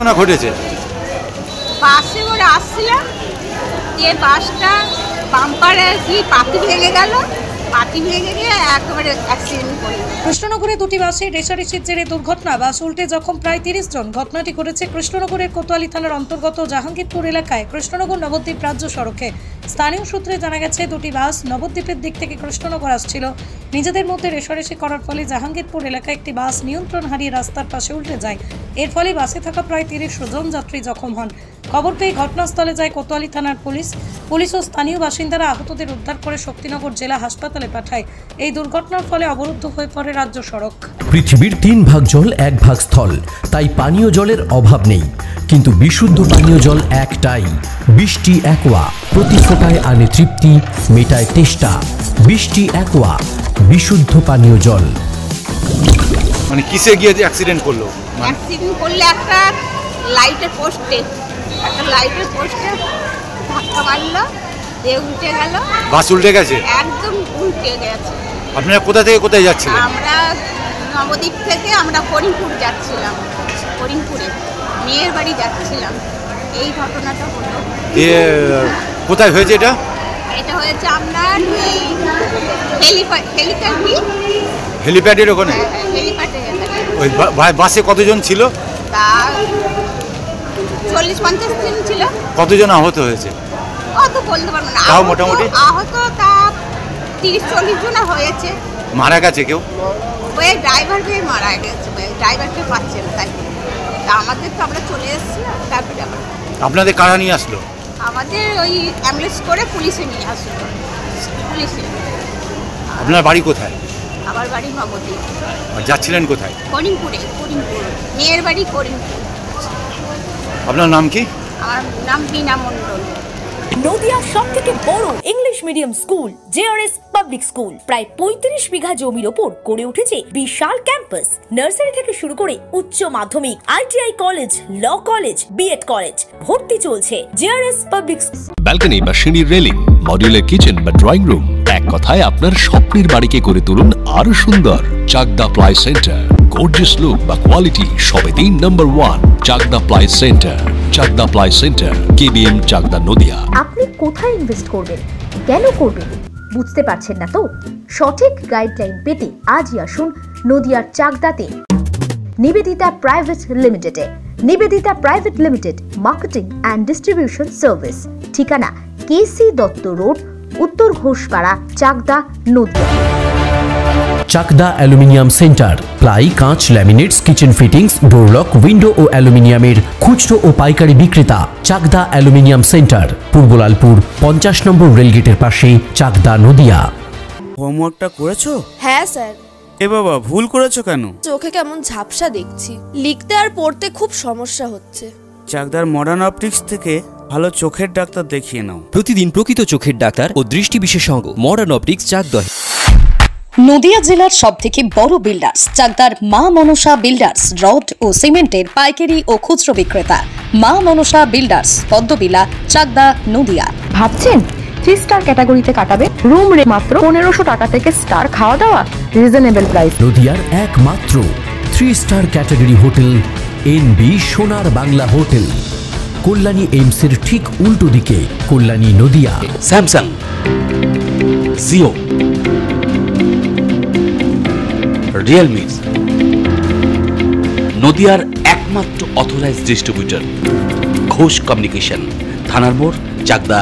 ঘটনা ঘটেছে? বাসে করে আসছিলাম, যে বাসটা বাম্পারে কি পাতি ভেঙে গেল, পাতি ভেঙে গিয়ে একেবারে অ্যাক্সিডেন্ট করলো। কৃষ্ণনগরে দুটি বাসে রেষারেষির জেরে দুর্ঘটনা, বাস উল্টে জখম প্রায় 30 জন। ঘটনাটি ঘটেছে কৃষ্ণনগরের কোতোয়ালি থানার অন্তর্গত জাহাঙ্গীরপুর এলাকায় কৃষ্ণনগর নবদ্বীপ রাজ্য সড়কে। স্থানীয় সূত্রে জানা গেছে দুটি বাস নবদ্বীপের দিক থেকে কৃষ্ণনগর আসছিল। নিজেদের মধ্যে রেষারেষি করার ফলে জাহাঙ্গীরপুর এলাকায় একটি বাস নিয়ন্ত্রণ হারিয়ে রাস্তার পাশে উল্টে যায়। এর ফলে বাসে থাকা প্রায় 30 জন যাত্রী জখম হন। খবর পেয়ে ঘটনাস্থলে যায় কোতোয়ালি থানার পুলিশ ও স্থানীয় বাসিন্দারা আহতদের উদ্ধার করে শক্তিনগর জেলা হাসপাতালে পাঠায়। এই দুর্ঘটনার ফলে অবরুদ্ধ হয়ে পড়ে রাজ্য সড়ক। পৃথিবীর 3 ভাগ জল 1 ভাগ স্থল, তাই পানীয় জলের অভাব নেই। কিন্তু বিশুদ্ধ পানীয় জল একটাই, বৃষ্টি অ্যাকোয়া। প্রতি ফোঁটায় আনে তৃপ্তি, মেটায় তেষ্টা। বৃষ্টি অ্যাকোয়া, বিশুদ্ধ পানীয় জল। মানে কিসে গিয়ে অ্যাক্সিডেন্ট করলো? অ্যাক্সিডেন্ট করলে একটা লাইটের পোস্টে ধাক্কা মারলো, দিয়ে উল্টে গেল। বাস উল্টে গেছে? একদম উল্টে গেছে। আপনারা কোথা থেকে কোথায় যাচ্ছিলেন? আমরা নবদ্বীপ থেকে আমরা করিমপুর যাচ্ছিলাম, করিমপুরে মেয়ের বাড়ি যাচ্ছিলাম। এই ঘটনাটা হলো। কোথায় হয়েছে এটা? এটা হয়েছে আপনার হেলিপ্যাডের ওখানে। ওই বাসে কতজন ছিল? তা 40-50 জন ছিল। কতজন আহত হয়েছে? অত বলতে পারবো না, তাও মোটামুটি আহত তা 30-40 জন হয়েছে। মারা গেছে কেউ? ওই ড্রাইভার ভেয়ে মারা গেছে, ড্রাইভারকে পাচ্ছে না, তাই তা আমাদের তো আমরা চলে এসেছিলাম। তারপরে আপনাদের কারা নিয়ে আসলো? আমাদের ওই অ্যাম্বুলেন্স করে পুলিশে নিয়ে আসলো। পুলিশে। আপনার বাড়ি কোথায়? আমার বাড়ি নবদ্বীপ। আর যাচ্ছিলেন কোথায়? করিমপুর, মেয়ের বাড়ি করিমপুর। আপনার নাম কি? আমার নাম বিনা মণ্ডল। নদিয়ার সবথেকে বড় English medium school JRS public school প্রায় 35 বিঘা জমির ওপর গড়ে উঠেছে বিশাল ক্যাম্পাস। নার্সারি থেকে শুরু করে উচ্চ মাধ্যমিক, ITI college, law college, BEd college ভর্তি চলছে জেআরএস পাবলিক। ব্যালকনি বা সিঁড়ির রেলিং, মডিউলার কিচেন বা ড্রয়িং রুম, এক কথায় আপনার স্বপ্নের বাড়িকে করে তুলুন আরো সুন্দর। Chakdaha ply centre, gorgeous look বা কোয়ালিটি সবে 3 number 1 Chakdaha ply centre. Chakdaha ply centre, KBM, Chakdaha, Nadia. আপনি কোথায় ইনভেস্ট করবেন, কেন করবেন বুঝতে পারছেন না তো? সঠিক গাইডলাইন পেতে আজই আসুন নদিয়ার চাকদাতে নিবেদিতা প্রাইভেট লিমিটেডে। Nivedita private limited, marketing and distribution service. ঠিকানা KC Dutta road, Uttar Ghoshpara, Chakdah, Nadia. Chakdah aluminium centre, ply, কাঁচ, laminates, kitchen fittings, door lock, window ও অ্যালুমিনিয়ামের খুচরো ও পাইকারি বিক্রেতা। Chakdah aluminium centre, Purbalalpur 50 number রেলগেটের পাশে, চাকদা, নদিয়া। হোমওয়ার্কটা করেছো? হ্যাঁ স্যার। এ বাবা, ভুল করেছো কেন? চোখে কেমন ঝাপসা দেখছি, লিখতে আর পড়তে খুব সমস্যা হচ্ছে। চাকদার মডার্ন অপটিক্স থেকে ভালো চোখের ডাক্তার দেখিয়ে নাও। প্রতিদিন প্রকৃত চোখের ডাক্তার ও দৃষ্টি বিশেষজ্ঞ মডার্ন অপটিক্স, চাকদা। নদিয়া জেলার সবথেকে বড় বিল্ডার্স চাকদার মা মনসা বিল্ডার্স, রড ও সিমেন্টের পাইকারি ও খুচরো বিক্রেতা। মা মনসা বিল্ডার্স, পদ্মবিলা, চাকদা, নদিয়া। ভাবছেন 3 স্টার ক্যাটাগরিতে কাটাবে? রুম রে মাত্র 1500 টাকা থেকে স্টার, খাওয়া দাওয়া রিজনেবল প্রাইস। নদিয়ার একমাত্র 3 স্টার ক্যাটাগরি হোটেল এনবি সোনার বাংলা হোটেল, কল্যাণী এইমসের ঠিক উল্টো দিকে, কল্যাণী, নদিয়া। স্যামসাং, জিও, রিয়েলমি, নদিয়ার একমাত্র অথরাইজড ডিস্ট্রিবিউটর ঘোষ কমিউনিকেশন, থানার মোড়, চাকদা।